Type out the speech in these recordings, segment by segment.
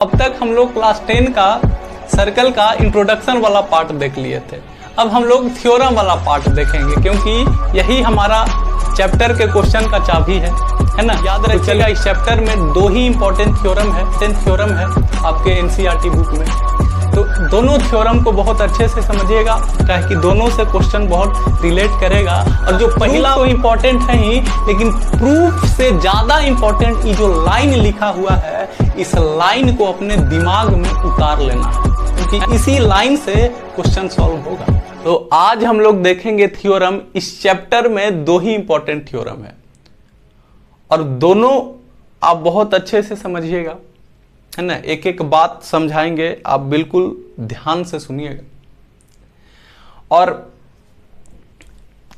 अब तक हम लोग क्लास 10 का सर्कल का इंट्रोडक्शन वाला पार्ट देख लिए थे। अब हम लोग थ्योरम वाला पार्ट देखेंगे, क्योंकि यही हमारा चैप्टर के क्वेश्चन का चाबी है ना। याद रखिएगा इस चैप्टर में दो ही इंपॉर्टेंट थ्योरम है, 10 थ्योरम है आपके एनसीईआरटी बुक में। तो दोनों थ्योरम को बहुत अच्छे से समझिएगा, क्या कि दोनों से क्वेश्चन बहुत रिलेट करेगा। और जो पहला वो इम्पोर्टेंट है ही, लेकिन प्रूफ से ज्यादा इम्पोर्टेंट ये जो लाइन लिखा हुआ है, इस लाइन को अपने दिमाग में उतार लेना है, क्योंकि इसी लाइन से क्वेश्चन सॉल्व होगा। तो आज हम लोग देखेंगे थ्योरम। इस चैप्टर में दो ही इंपॉर्टेंट थ्योरम है और दोनों आप बहुत अच्छे से समझिएगा, है ना। एक एक बात समझाएंगे, आप बिल्कुल ध्यान से सुनिएगा। और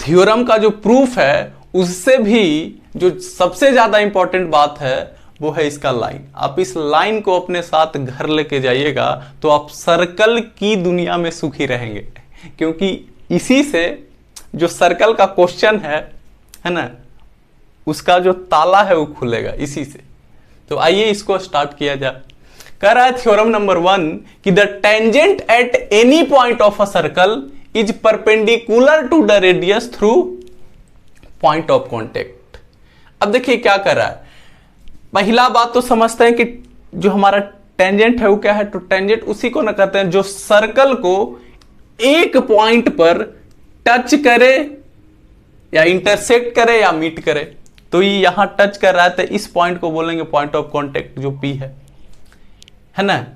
थ्योरम का जो प्रूफ है उससे भी जो सबसे ज्यादा इंपॉर्टेंट बात है वो है इसका लाइन। आप इस लाइन को अपने साथ घर लेके जाइएगा तो आप सर्कल की दुनिया में सुखी रहेंगे, क्योंकि इसी से जो सर्कल का क्वेश्चन है ना, उसका जो ताला है वो खुलेगा इसी से। तो आइए इसको स्टार्ट किया जाए। कह रहा है थ्योरम नंबर 1 कि the tangent at any point of a circle is perpendicular to the radius through point of contact. अब देखिए क्या कर रहा है। पहला बात तो समझते हैं कि जो हमारा टेंजेंट है वो क्या है। तो टेंजेंट उसी को ना कहते हैं जो सर्कल को एक पॉइंट पर टच करे या इंटरसेक्ट करे या मीट करे। तो ये यहां टच कर रहा है तो इस पॉइंट को बोलेंगे पॉइंट ऑफ कांटेक्ट, जो पी है ना।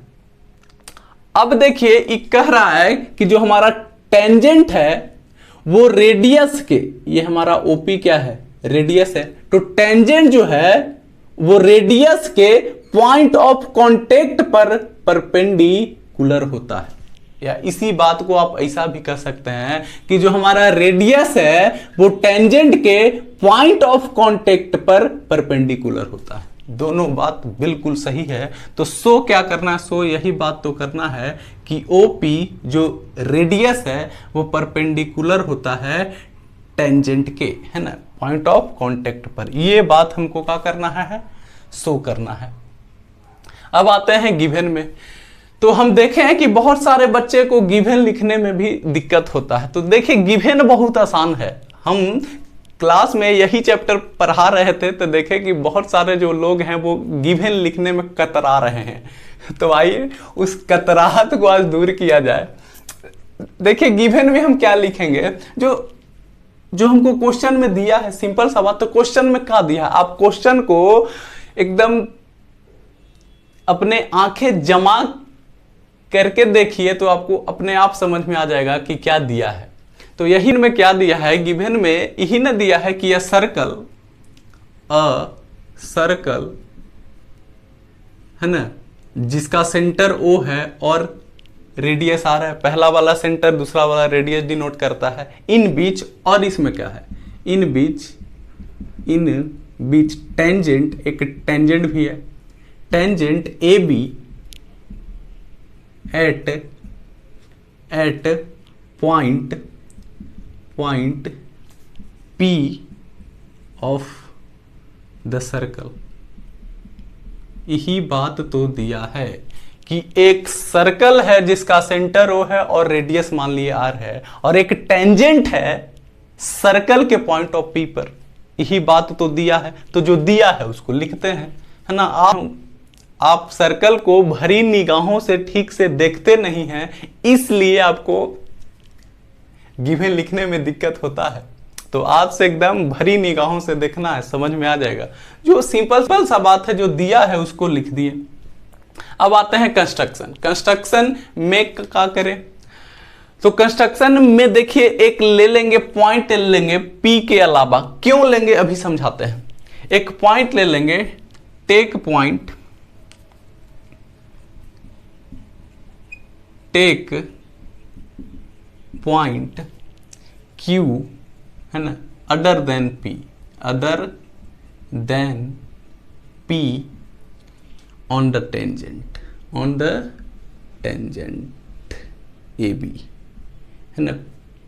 अब देखिए ये कह रहा है कि जो हमारा टेंजेंट है वो रेडियस के, ये हमारा ओपी क्या है, रेडियस है। तो टेंजेंट जो है वो रेडियस के पॉइंट ऑफ कांटेक्ट पर परपेंडिकुलर होता है। या इसी बात को आप ऐसा भी कह सकते हैं कि जो हमारा रेडियस है वो टेंजेंट के पॉइंट ऑफ कांटेक्ट पर परपेंडिकुलर होता है। दोनों बात बिल्कुल सही है। तो सो क्या करना है, सो यही बात तो करना है कि ओपी जो रेडियस है वो परपेंडिकुलर होता है टेंजेंट के, है ना, पॉइंट ऑफ कांटेक्ट पर। ये बात हमको क्या करना है, सो करना है। अब आते हैं गिवन में। तो हम देखे हैं कि बहुत सारे बच्चे को गिवन लिखने में भी दिक्कत होता है। तो देखिए गिवन बहुत आसान है। हम क्लास में यही चैप्टर पढ़ा रहे थे तो देखे कि बहुत सारे जो लोग हैं वो गिवन लिखने में कतरा रहे हैं। तो आइए उस कतराहट को आज दूर किया जाए। देखिए गिवन में हम क्या लिखेंगे, जो हमको क्वेश्चन में दिया है, सिंपल सा बात। तो क्वेश्चन में क्या दिया है, आप क्वेश्चन को एकदम अपने आंखें जमा करके देखिए तो आपको अपने आप समझ में आ जाएगा कि क्या दिया है। तो यही में क्या दिया है, गिवन में यही ना दिया है कि यह सर्कल है ना, जिसका सेंटर O है और रेडियस आ रहा है। पहला वाला सेंटर, दूसरा वाला रेडियस डिनोट करता है। इन बीच, और इसमें क्या है, इन बीच टेंजेंट, एक टेंजेंट भी है, tangent A B at point P of the circle. यही बात तो दिया है कि एक सर्कल है जिसका सेंटर O है और रेडियस मान लिए R है, और एक टेंजेंट है सर्कल के पॉइंट ऑफ P पर। यही बात तो दिया है। तो जो दिया है उसको लिखते हैं, है ना। आप सर्कल को भरी निगाहों से ठीक से देखते नहीं हैं, इसलिए आपको गिवन लिखने में दिक्कत होता है। तो आज से एकदम भरी निगाहों से देखना है, समझ में आ जाएगा। जो सिंपल सा बात है जो दिया है उसको लिख दिए। अब आते हैं कंस्ट्रक्शन में क्या करें। तो कंस्ट्रक्शन में देखिए एक ले लेंगे, पॉइंट ले लेंगे P के अलावा। क्यों लेंगे अभी समझाते हैं। एक पॉइंट ले लेंगे, टेक पॉइंट Q, है ना, other than P on the tangent AB, है ना।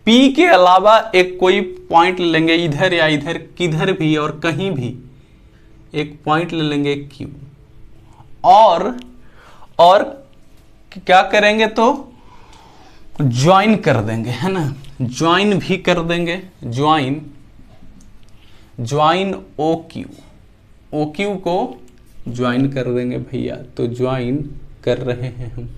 P के अलावा एक कोई पॉइंट लेंगे, इधर या इधर, किधर भी और कहीं भी एक पॉइंट ले लेंगे Q, और क्या करेंगे तो ज्वाइन कर देंगे, है ना, ज्वाइन भी कर देंगे, ज्वाइन ओ क्यू को ज्वाइन कर देंगे भैया, तो ज्वाइन कर रहे हैं हम।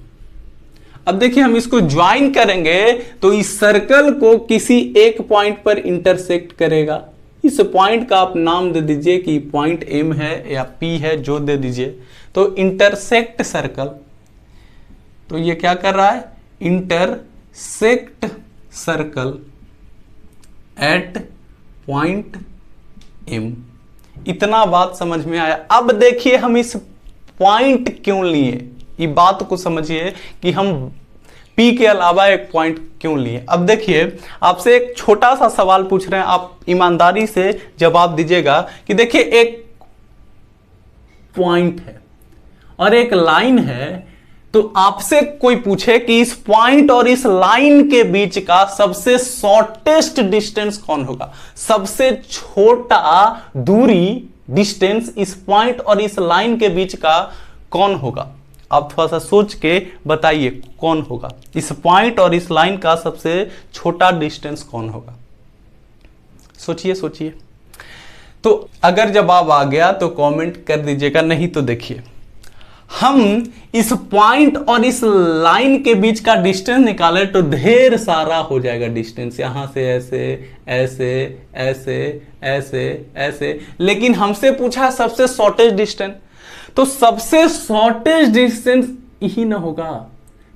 अब देखिए हम इसको ज्वाइन करेंगे तो इस सर्कल को किसी एक पॉइंट पर इंटरसेक्ट करेगा। इस पॉइंट का आप नाम दे दीजिए कि पॉइंट एम है या पी है, जो दे दीजिए। तो इंटरसेक्ट सर्कल, तो ये क्या कर रहा है, intersect circle at point M. इतना बात समझ में आया। अब देखिए हम इस पॉइंट क्यों लिए, ये बात को समझिए कि हम P के अलावा एक पॉइंट क्यों लिए। अब देखिए आपसे एक छोटा सा सवाल पूछ रहे हैं, आप ईमानदारी से जवाब दीजिएगा कि देखिए एक पॉइंट है और एक लाइन है, तो आपसे कोई पूछे कि इस पॉइंट और इस लाइन के बीच का सबसे शॉर्टेस्ट डिस्टेंस कौन होगा, सबसे छोटा दूरी डिस्टेंस इस पॉइंट और इस लाइन के बीच का कौन होगा। आप थोड़ा सा सोच के बताइए कौन होगा, इस पॉइंट और इस लाइन का सबसे छोटा डिस्टेंस कौन होगा। सोचिए सोचिए। तो अगर जवाब आ गया तो कमेंट कर दीजिएगा, नहीं तो देखिए हम इस पॉइंट और इस लाइन के बीच का डिस्टेंस निकाले तो ढेर सारा हो जाएगा डिस्टेंस, यहां से ऐसे ऐसे ऐसे ऐसे ऐसे, लेकिन हमसे पूछा सबसे शॉर्टेस्ट डिस्टेंस, तो सबसे शॉर्टेस्ट डिस्टेंस यही ना होगा,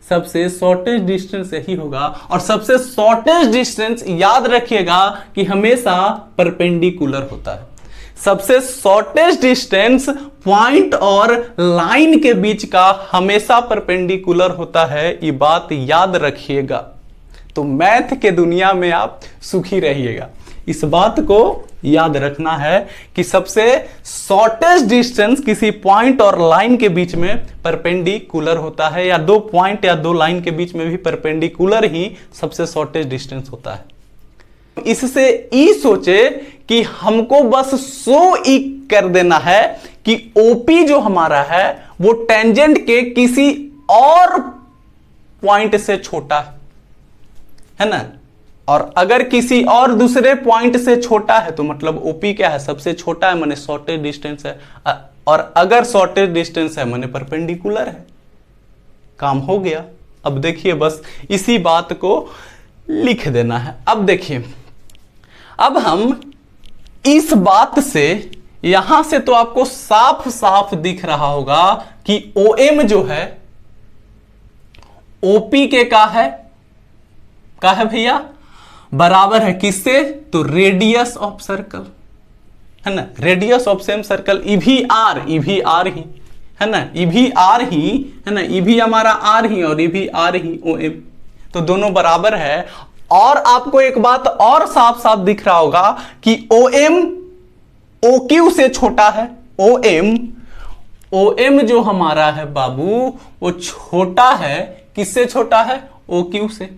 सबसे शॉर्टेस्ट डिस्टेंस यही होगा। और सबसे शॉर्टेस्ट डिस्टेंस याद रखिएगा कि हमेशा परपेंडिकुलर होता है। सबसे शॉर्टेस्ट डिस्टेंस पॉइंट और लाइन के बीच का हमेशा परपेंडिकुलर होता है, ये बात याद रखिएगा। तो मैथ के दुनिया में आप सुखी रहिएगा, इस बात को याद रखना है कि सबसे शॉर्टेस्ट डिस्टेंस किसी पॉइंट और लाइन के बीच में परपेंडिकुलर होता है, या दो पॉइंट या दो लाइन के बीच में भी परपेंडिकुलर ही सबसे शॉर्टेस्ट डिस्टेंस होता है। इससे ई सोचे कि हमको बस सो ई कर देना है कि ओपी जो हमारा है वो टेंजेंट के किसी और पॉइंट से छोटा है ना, और अगर किसी और दूसरे पॉइंट से छोटा है तो मतलब ओपी क्या है, सबसे छोटा है, माने शॉर्टेस्ट डिस्टेंस है, और अगर शॉर्टेस्ट डिस्टेंस है माने परपेंडिकुलर है। काम हो गया। अब देखिए बस इसी बात को लिख देना है। अब देखिए अब हम इस बात से, यहां से तो आपको साफ साफ दिख रहा होगा कि OM जो है OP के का है भैया, बराबर है किससे, तो रेडियस ऑफ सर्कल, है ना, radius of same circle, EVR ही है ना, EVR ही है ना, EV हमारा R ही और EVR ही OM, तो दोनों बराबर है। और आपको एक बात और साफ साफ दिख रहा होगा कि OM OQ से छोटा है। OM जो हमारा है बाबू वो छोटा है, किससे छोटा है, OQ से।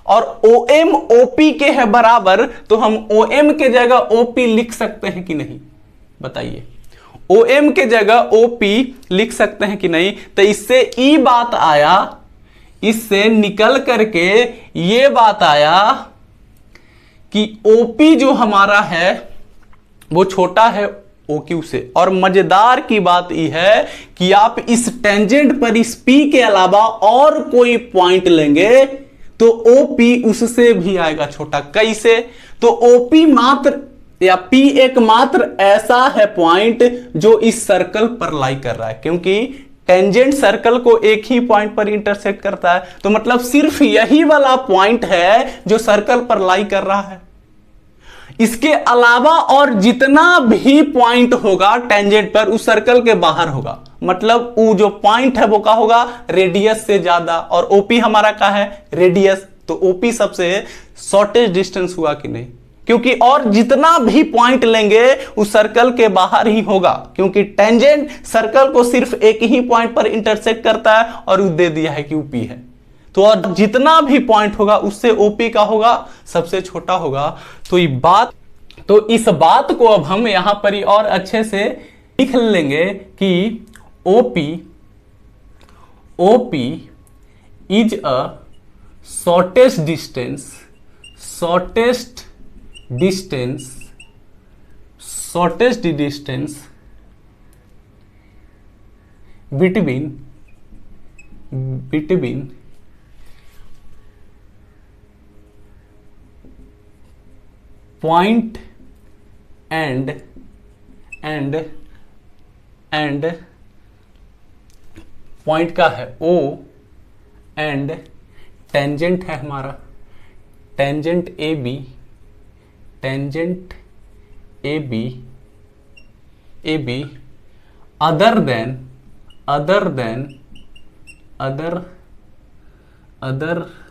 और OM OP के है बराबर, तो हम OM के जगह OP लिख सकते हैं कि नहीं, बताइए। OM के जगह OP लिख सकते हैं कि नहीं। तो इससे ई बात आया, इससे निकल करके ये बात आया कि OP जो हमारा है वो छोटा है OQ से। और मजेदार की बात यह है कि आप इस टेंजेंट पर इस P के अलावा और कोई पॉइंट लेंगे तो OP उससे भी आएगा छोटा। कैसे, तो OP मात्र या P एकमात्र ऐसा है पॉइंट जो इस सर्कल पर लाई कर रहा है, क्योंकि टेंजेंट सर्कल को एक ही पॉइंट पर इंटरसेक्ट करता है, तो मतलब सिर्फ यही वाला पॉइंट है जो सर्कल पर लाई कर रहा है। इसके अलावा और जितना भी पॉइंट होगा टेंजेंट पर उस सर्कल के बाहर होगा, मतलब वो जो पॉइंट है वो क्या होगा, रेडियस से ज्यादा। और OP हमारा क्या है, रेडियस, तो OP सबसे शॉर्टेस्ट डिस्टेंस हुआ कि नहीं, क्योंकि और जितना भी पॉइंट लेंगे उस सर्कल के बाहर ही होगा, क्योंकि टेंजेंट सर्कल को सिर्फ एक ही पॉइंट पर इंटरसेक्ट करता है और वो दे दिया है कि OP है। तो और जितना भी पॉइंट होगा उससे OP का होगा सबसे छोटा होगा। तो इस बात को अब हम यहां पर ही और अच्छे से लिख लेंगे कि OP is a shortest distance between point and point का है O एंड टेंजेंट है हमारा tangent AB other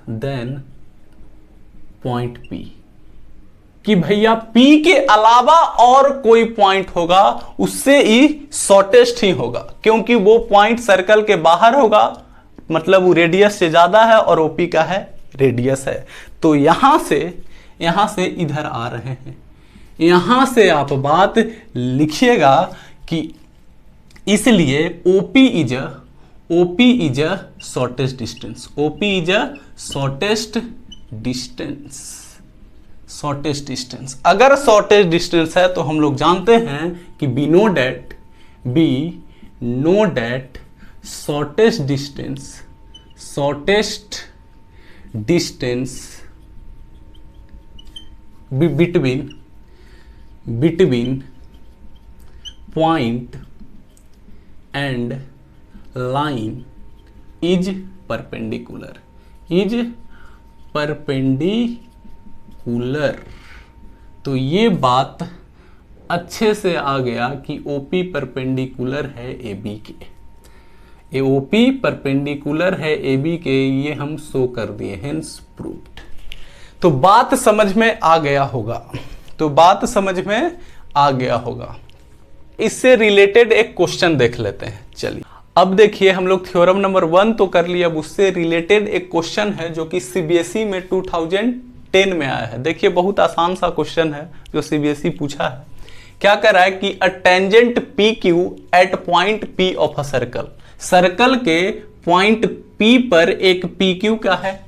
than point P, कि भैया P के अलावा और कोई पॉइंट होगा उससे ही शॉर्टेस्ट ही होगा, क्योंकि वो पॉइंट सर्कल के बाहर होगा, मतलब वो रेडियस से ज्यादा है और OP का है रेडियस है। तो यहां से इधर आ रहे हैं, यहां से आप बात लिखिएगा कि इसलिए OP is a shortest distance, OP is a shortest distance. अगर शॉर्टेस्ट डिस्टेंस है तो हम लोग जानते हैं कि we know that shortest distance between point and line is perpendicular. तो ये बात अच्छे से आ गया कि OP परपेंडिकुलर है AB के, OP परपेंडिकुलर है AB के, ये हम शो कर दिए, हेंस प्रूव्ड। तो बात समझ में आ गया होगा। इससे रिलेटेड एक क्वेश्चन देख लेते हैं। चलिए अब देखिए, हम लोग थ्योरम नंबर 1 तो कर लिया, अब उससे रिलेटेड एक क्वेश्चन है जो कि CBSE में 2010 में आया है। देखिए बहुत आसान सा क्वेश्चन है जो CBSE पूछा है। क्या कर रहा है कि a tangent PQ at point P of a circle के पॉइंट P पर एक PQ का है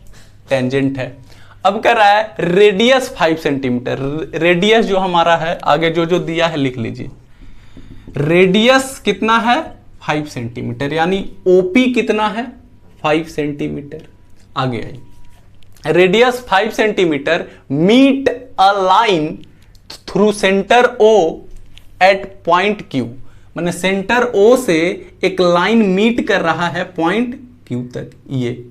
टेंजेंट है। अब कर रहा है रेडियस 5 सेंटीमीटर, रेडियस जो हमारा है आगे जो दिया है लिख लीजिए, रेडियस कितना है 5 सेंटीमीटर, यानी OP कितना है 5 सेंटीमीटर। आगे आई radius 5 centimetre meet a line through centre O at point Q, माने सेंटर O से एक लाइन मीट कर रहा है पॉइंट Q तक, ये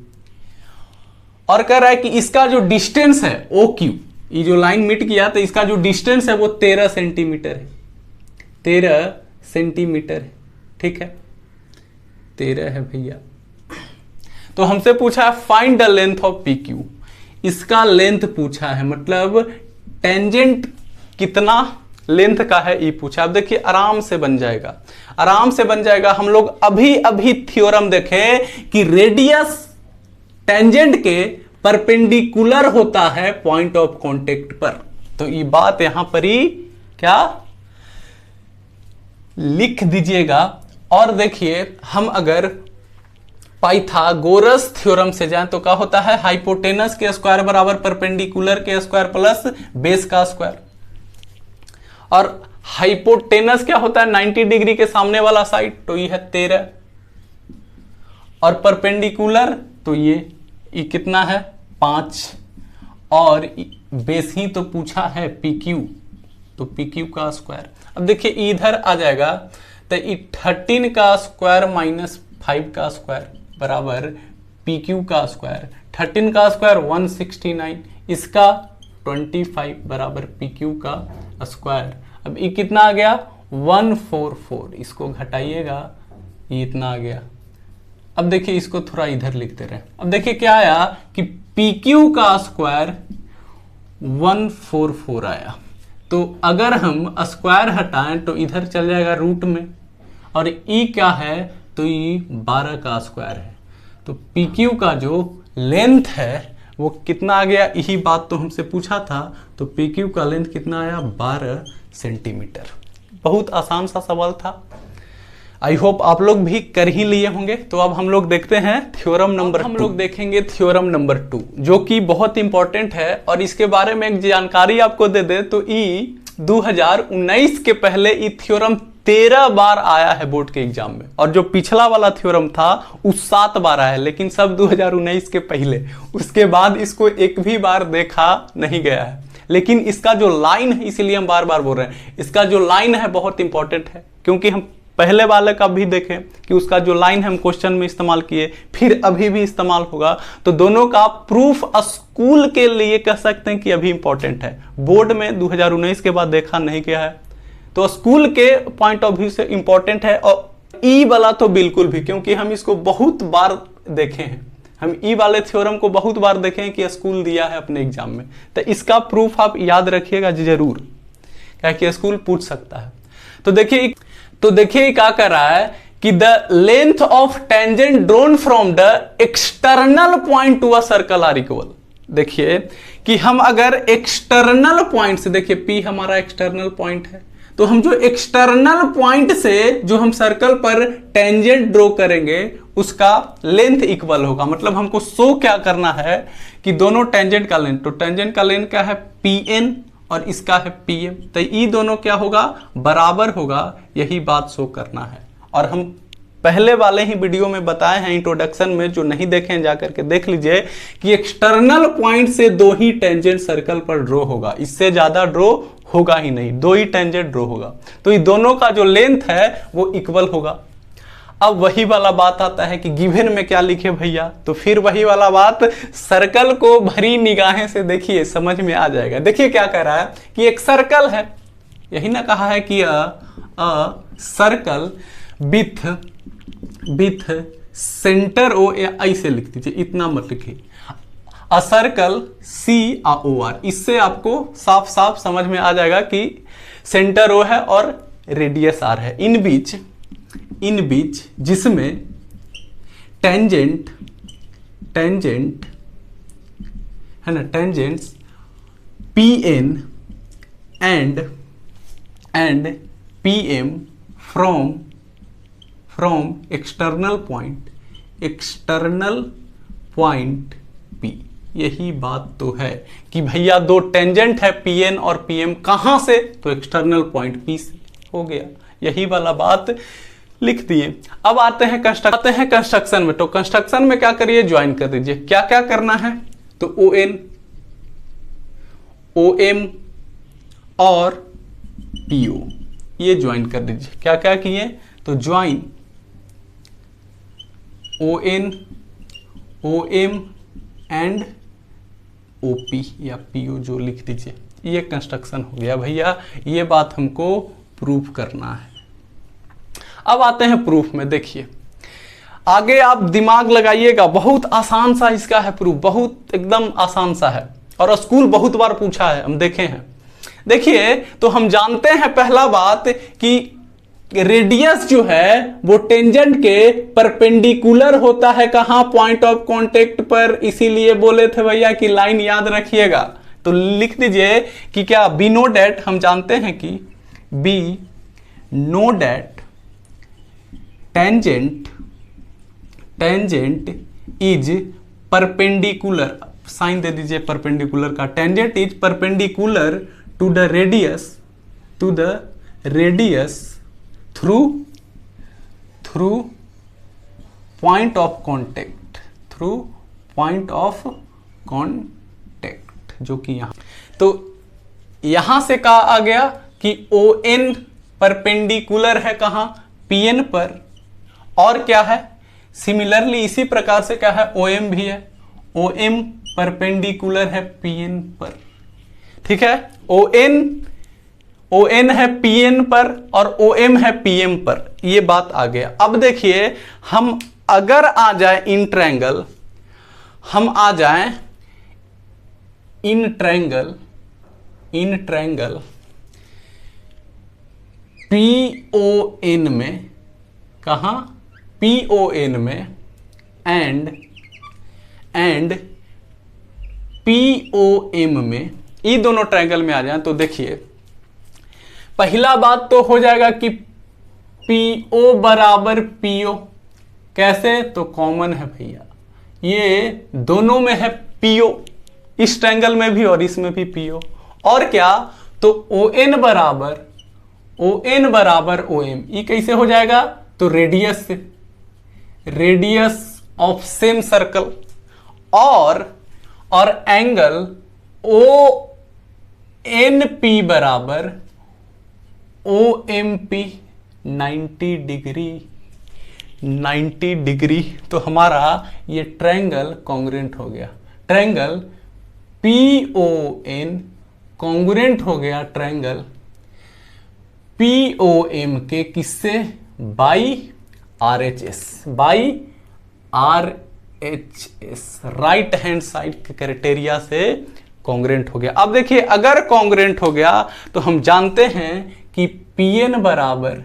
और कह रहा है कि इसका जो डिस्टेंस है OQ, ये जो लाइन मीट किया तो इसका जो डिस्टेंस है वो 13 सेंटीमीटर है, 13 सेंटीमीटर है, ठीक है 13 है भैया। तो हमसे पूछा है find the length of PQ, इसका लेंथ पूछा है, मतलब टेंजेंट कितना लेंथ का है ये पूछा। अब देखिए आराम से बन जाएगा। हम लोग अभी थ्योरम देखें कि रेडियस टेंजेंट के परपेंडिकुलर होता है पॉइंट ऑफ कांटेक्ट पर। तो ये बात यहां पर ही क्या लिख दीजिएगा। और देखिए हम अगर पाइथागोरस थ्योरम से जाएं तो क्या होता है, हाइपोटेनस के स्क्वायर बराबर परपेंडिकुलर के स्क्वायर प्लस बेस का स्क्वायर। और हाइपोटेनस क्या होता है 90 डिग्री के सामने वाला साइड, तो ये है 13, और परपेंडिकुलर तो ये कितना है 5, और बेस ही तो पूछा है PQ, तो PQ का स्क्वायर। अब देखिए इधर आ जाएगा तो 13 का स्क्वायर माइनस 5 का स्क्वायर बराबर PQ का स्क्वायर। 13 का स्क्वायर 169, इसका 25 बराबर PQ का स्क्वायर। अब ये कितना आ गया 144, इसको घटाइएगा ये इतना आ गया। अब देखिए इसको थोड़ा इधर लिखते रहे। अब देखिए क्या आया कि PQ का स्क्वायर 144 आया। तो अगर हम स्क्वायर हटाएं तो इधर चल जाएगा रूट में, और ई क्या है तो ये 12 का स्क्वायर है। तो PQ का जो लेंथ है वो कितना आ गया, यही बात तो हमसे पूछा था। तो PQ का लेंथ कितना आया 12 सेंटीमीटर। बहुत आसान सा सवाल था। आई होप आप लोग भी कर ही लिए होंगे। तो अब हम लोग देखते हैं थ्योरम नंबर 2। हम लोग देखेंगे थ्योरम नंबर 2, जो कि बहुत इंपॉर्टेंट है। और इसके बारे में एक जानकारी आपको दे दे तो 2019 के पहले ये थ्योरम 13 बार आया है बोर्ड के एग्जाम में, और जो पिछला वाला थ्योरम था वो 7 बार आया है, लेकिन सब 2019 के पहले। उसके बाद इसको एक भी बार देखा नहीं गया है। लेकिन इसका जो लाइन है, इसीलिए हम बार बार बोल रहे हैं, इसका जो लाइन है बहुत इंपॉर्टेंट है, क्योंकि हम पहले वाले का भी देखें कि उसका जो लाइन हम क्वेश्चन में इस्तेमाल किए, फिर अभी भी इस्तेमाल होगा। तो दोनों का प्रूफ स्कूल के लिए कह सकते हैं कि अभी इंपॉर्टेंट है। बोर्ड में 2019 के बाद देखा नहीं गया है, तो स्कूल के पॉइंट ऑफ व्यू से इंपॉर्टेंट है। और ई वाला तो बिल्कुल भी, क्योंकि हम इसको बहुत बार देखे हैं, हम ई वाले थ्योरम को बहुत बार देखे हैं कि स्कूल दिया है अपने एग्जाम में। तो इसका प्रूफ आप याद रखिएगा जरूर, क्या कि स्कूल पूछ सकता है। तो देखिए क्या कर रहा है कि the length of tangent drawn from the external point to a circle are equal. देखिए कि हम अगर एक्सटर्नल पॉइंट से, देखिए पी हमारा एक्सटर्नल पॉइंट है, तो हम जो एक्सटर्नल पॉइंट से जो हम सर्कल पर टेंजेंट ड्रॉ करेंगे उसका लेंथ इक्वल होगा। मतलब हमको शो क्या करना है कि दोनों टेंजेंट का लेंथ, तो टेंजेंट का लेंथ क्या है Pn और इसका है Pm, तो ये दोनों क्या होगा, बराबर होगा। यही बात शो करना है। और हम पहले वाले ही वीडियो में बताए हैं इंट्रोडक्शन में, जो नहीं देखे हैं जाकर के देख लीजिए, कि एक्सटर्नल पॉइंट से 2 ही टेंजेंट सर्कल पर ड्रॉ होगा, इससे ज्यादा ड्रॉ होगा ही नहीं, 2 ही टेंजेंट ड्रॉ होगा। तो ये दोनों का जो लेंथ है वो इक्वल होगा। अब वही वाला बात आता है कि गिवन में क्या लिखे भैया, तो फिर वही वाला बात, सर्कल को भरी निगाहें से देखिए, समझ में आ जाएगा। देखिए क्या कह रहा है कि एक सर्कल है, यही ना कहा है कि a circle with centre O, ऐसे लिख दीजिए, इतना मत लिखिए, अ सर्कल COR। इससे आपको साफ साफ समझ में आ जाएगा कि सेंटर ओ है और रेडियस R है। इन बीच जिसमें टेंजेंट है ना, tangents PN and PM from external point P। यही बात तो है कि भैया 2 टेंजेंट है PN और PM, कहां से, तो एक्सटर्नल पॉइंट P से हो गया। यही वाला बात लिख दिए। अब आते हैं कंस्ट्रक्शन में। तो कंस्ट्रक्शन में क्या करिए, ज्वाइन कर दीजिए। क्या क्या करना है, तो ON, OM और PO ये ज्वाइन कर दीजिए। क्या क्या किए, तो join ON, OM and OP या PO जो लिख दीजिए। ये कंस्ट्रक्शन हो गया भैया, ये बात हमको प्रूफ करना है। अब आते हैं प्रूफ में। देखिए आगे आप दिमाग लगाइएगा, बहुत आसान सा इसका है प्रूफ, बहुत एकदम आसान सा है, और स्कूल बहुत बार पूछा है, हम देखे हैं। देखिए तो हम जानते हैं पहला बात कि रेडियस जो है वो टेंजेंट के परपेंडिकुलर होता है, कहां, पॉइंट ऑफ कांटेक्ट पर। इसीलिए बोले थे भैया कि लाइन याद रखिएगा। तो लिख दीजिए कि क्या, बी नो डेट, हम जानते हैं कि we know that tangent is perpendicular, sign दे दीजिए परपेंडिकुलर का, tangent is perpendicular to the radius through point of contact, जो कि यहां, तो यहां से कहा आ गया कि ON परपेंडिकुलर है कहां, PN पर, और क्या है, सिमिलरली इसी प्रकार से क्या है, OM भी है, OM परपेंडिकुलर है PN पर। ठीक है, ON है PN पर और OM है PM पर, ये बात आ गया। अब देखिए हम अगर आ जाए इन ट्रायंगल, हम आ जाए इन ट्रायंगल PON में, कहां, PON में एंड POM में, ये दोनों ट्रायंगल में आ जाए, तो देखिए पहला बात तो हो जाएगा कि PO बराबर PO। कैसे? तो कॉमन है भैया, ये दोनों में है PO, इस ट्रायंगल में भी और इसमें भी PO। और क्या? तो ON बराबर OM, ये कैसे हो जाएगा? तो रेडियस से, रेडियस ऑफ सेम सर्कल। और एंगल ONP बराबर OMP 90 डिग्री, 90 डिग्री। तो हमारा ये ट्रायंगल कॉन्ग्रुएंट हो गया, ट्रायंगल PON कॉन्ग्रुएंट हो गया ट्रायंगल POM के, किससे? By RHS, by RHS, right hand side के क्राइटेरिया से कॉन्ग्रुएंट हो गया। अब देखिए, अगर कॉन्ग्रुएंट हो गया तो हम जानते हैं कि PN बराबर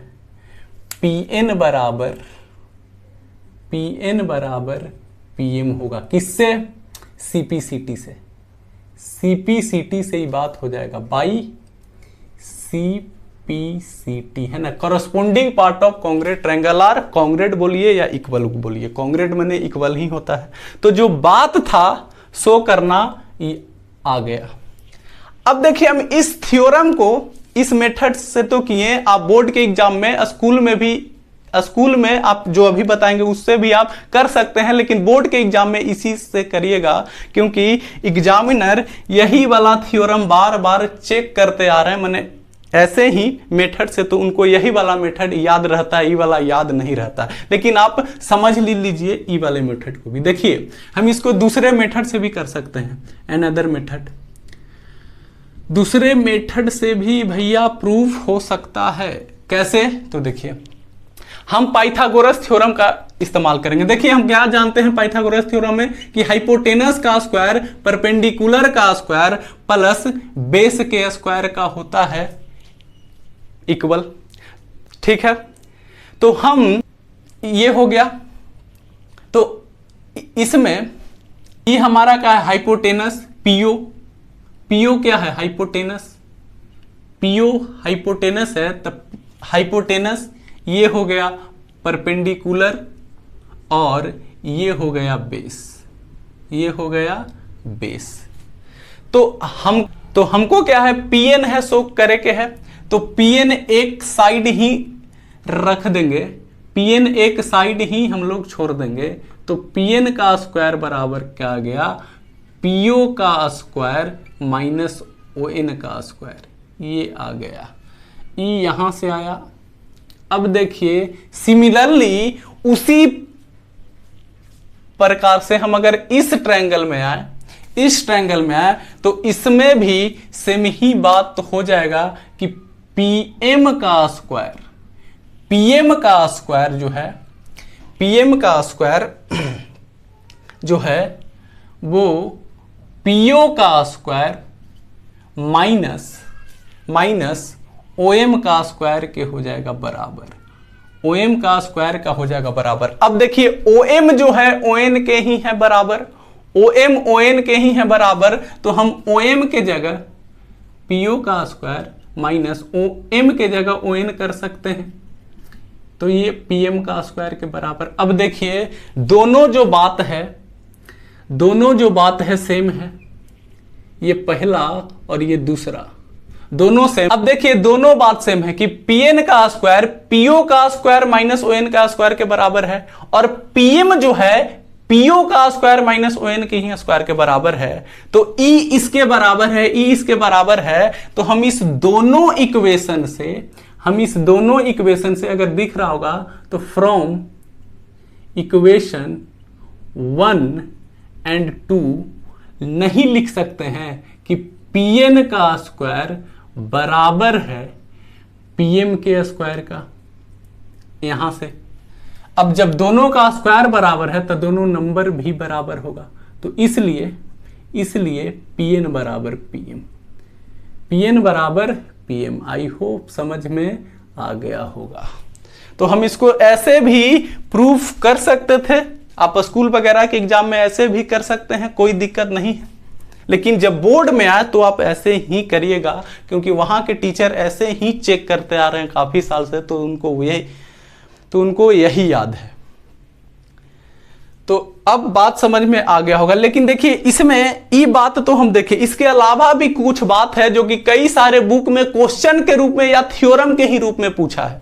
PM होगा, किससे? CPCT से, CPCT से ही बात हो जाएगा, बाई CPCT, है ना। Corresponding part of congruent triangle are, congruent बोलिए या इक्वल बोलिए, कॉन्ग्रुएंट माने इक्वल ही होता है। तो जो बात था शो करना ये आ गया। अब देखिए, हम इस थ्योरम को इस मेथड से तो किए, आप बोर्ड के एग्जाम में, स्कूल में आप जो अभी बताएंगे उससे भी आप कर सकते हैं, लेकिन बोर्ड के एग्जाम में इसी से करिएगा, क्योंकि एग्जामिनर यही वाला थ्योरम बार बार चेक करते आ रहे हैं। मैंने ऐसे ही मेथड से तो उनको यही वाला मेथड याद रहता है, ये वाला याद नहीं रहता, लेकिन आप समझ लीजिए ये वाले मेथड को भी। देखिए, हम इसको दूसरे मेथड से भी कर सकते हैं, अनदर मेथड, दूसरे मेथड से भी भैया प्रूफ हो सकता है। कैसे? तो देखिए, हम पाइथागोरस थ्योरम का इस्तेमाल करेंगे। देखिए, हम क्या जानते हैं पाइथागोरस थ्योरम में कि हाइपोटेनस का स्क्वायर परपेंडिकुलर का स्क्वायर प्लस बेस के स्क्वायर का होता है इक्वल, ठीक है। तो हम, ये हो गया, तो इसमें ये हमारा क्या है? हाइपोटेनस PO क्या है? हाइपोटेनस, PO हाइपोटेनस है, तब हाइपोटेनस ये हो गया परपेंडिकुलर और ये हो गया बेस, ये हो गया बेस। तो हमको क्या है? PN है, शो करे के है, तो PN एक साइड ही रख देंगे, PN एक साइड ही हम लोग छोड़ देंगे। तो PN का स्क्वायर बराबर क्या आ गया? PO का स्क्वायर माइनस ON का स्क्वायर, ये आ गया, ये यहां से आया। अब देखिए, सिमिलरली उसी प्रकार से हम अगर इस ट्रायंगल में आए, तो इसमें भी सेम ही बात तो हो जाएगा कि PM का स्क्वायर जो है वो PO का स्क्वायर माइनस OM का स्क्वायर के हो जाएगा बराबर, OM का स्क्वायर का हो जाएगा बराबर। अब देखिए, OM जो है ON के ही है बराबर, OM ON के ही है बराबर, तो हम OM के जगह PO का स्क्वायर माइनस OM के जगह ON कर सकते हैं, तो ये PM का स्क्वायर के बराबर। अब देखिए, दोनों जो बात है सेम है, ये पहला और ये दूसरा दोनों सेम। अब देखिए, दोनों बात सेम है कि PN का स्क्वायर PO का स्क्वायर माइनस ON का स्क्वायर के बराबर है, और PM जो है PO का स्क्वायर माइनस ON के ही स्क्वायर के बराबर है। तो E इसके बराबर है, E इसके बराबर है। तो हम इस दोनों इक्वेशन से अगर दिख रहा होगा तो फ्रॉम इक्वेशन 1 एंड 2 नहीं लिख सकते हैं कि PN का स्क्वायर बराबर है PM के स्क्वायर का, यहां से। अब जब दोनों का स्क्वायर बराबर है तो दोनों नंबर भी बराबर होगा, तो इसलिए PN बराबर PM। आई होप समझ में आ गया होगा। तो हम इसको ऐसे भी प्रूफ कर सकते थे, आप स्कूल वगैरह के एग्जाम में ऐसे भी कर सकते हैं, कोई दिक्कत नहीं है। लेकिन जब बोर्ड में आए तो आप ऐसे ही करिएगा, क्योंकि वहां के टीचर ऐसे ही चेक करते आ रहे हैं काफी साल से, तो उनको तो उनको यही याद है। तो अब बात समझ में आ गया होगा। लेकिन देखिए इसमें ये बात तो हम देखें, इसके अलावा भी कुछ बात है जो कि कई सारे बुक में क्वेश्चन के रूप में या थ्योरम के ही रूप में पूछा है।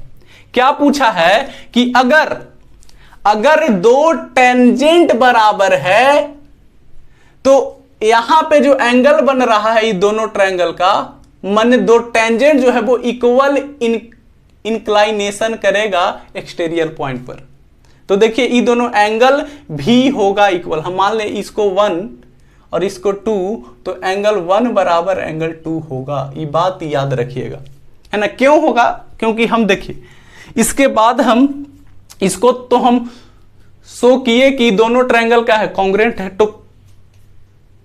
क्या पूछा है कि अगर दो टेंजेंट बराबर है तो यहां पे जो एंगल बन रहा है ये दोनों ट्रायंगल का, माने दो टेंजेंट जो है वो इक्वल इंक्लाइनेशन करेगा एक्सटीरियर पॉइंट पर। तो देखिए ये दोनों एंगल भी होगा इक्वल। हम मान लें इसको 1 और इसको 2, तो एंगल 1 बराबर एंगल 2 होगा। ये बात याद रखिएगा, है ना। क्यों होगा? क्योंकि हम देखिए इसके बाद हम इसको तो हम शो किए कि दोनों ट्रायंगल का है कॉन्ग्रुएंट है। तो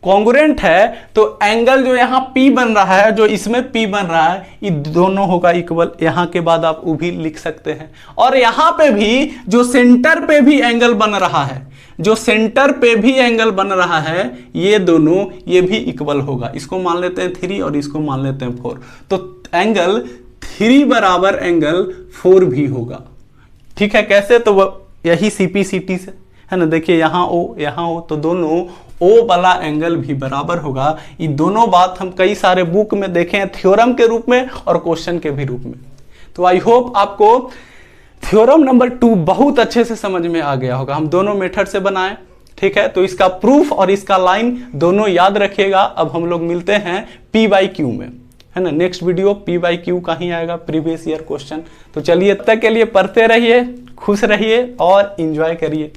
कॉन्ग्रुएंट है तो एंगल जो यहां P बन रहा है, जो इसमें P बन रहा है, ये दोनों होगा इक्वल। यहां के बाद आप वो भी लिख सकते हैं। और यहां पे भी जो सेंटर पे भी एंगल बन रहा है, जो सेंटर पे भी एंगल बन रहा है, ये दोनों ये भी इक्वल होगा। इसको मान लेते हैं 3 और इसको मान लेते हैं 4। तो एंगल 3 बराबर एंगल 4 भी होगा। ठीक है, कैसे? तो यही CPCT से, है ना। देखिए यहाँ O तो दोनों O वाला एंगल भी बराबर होगा। ये दोनों बात हम कई सारे बुक में देखे हैं, थ्योरम के रूप में और क्वेश्चन के भी रूप में। तो आई होप आपको थ्योरम नंबर 2 बहुत अच्छे से समझ में आ गया होगा। हम दोनों मेथड से बनाए, ठीक है। तो इसका प्रूफ और इसका लाइन दोनों याद रखिएगा। अब हम लोग मिलते हैं P/Q में, है ना। नेक्स्ट वीडियो P/Q का ही आएगा, प्रीवियस ईयर क्वेश्चन। तो चलिए तब तक के लिए पढ़ते रहिए, खुश रहिए और एंजॉय करिए।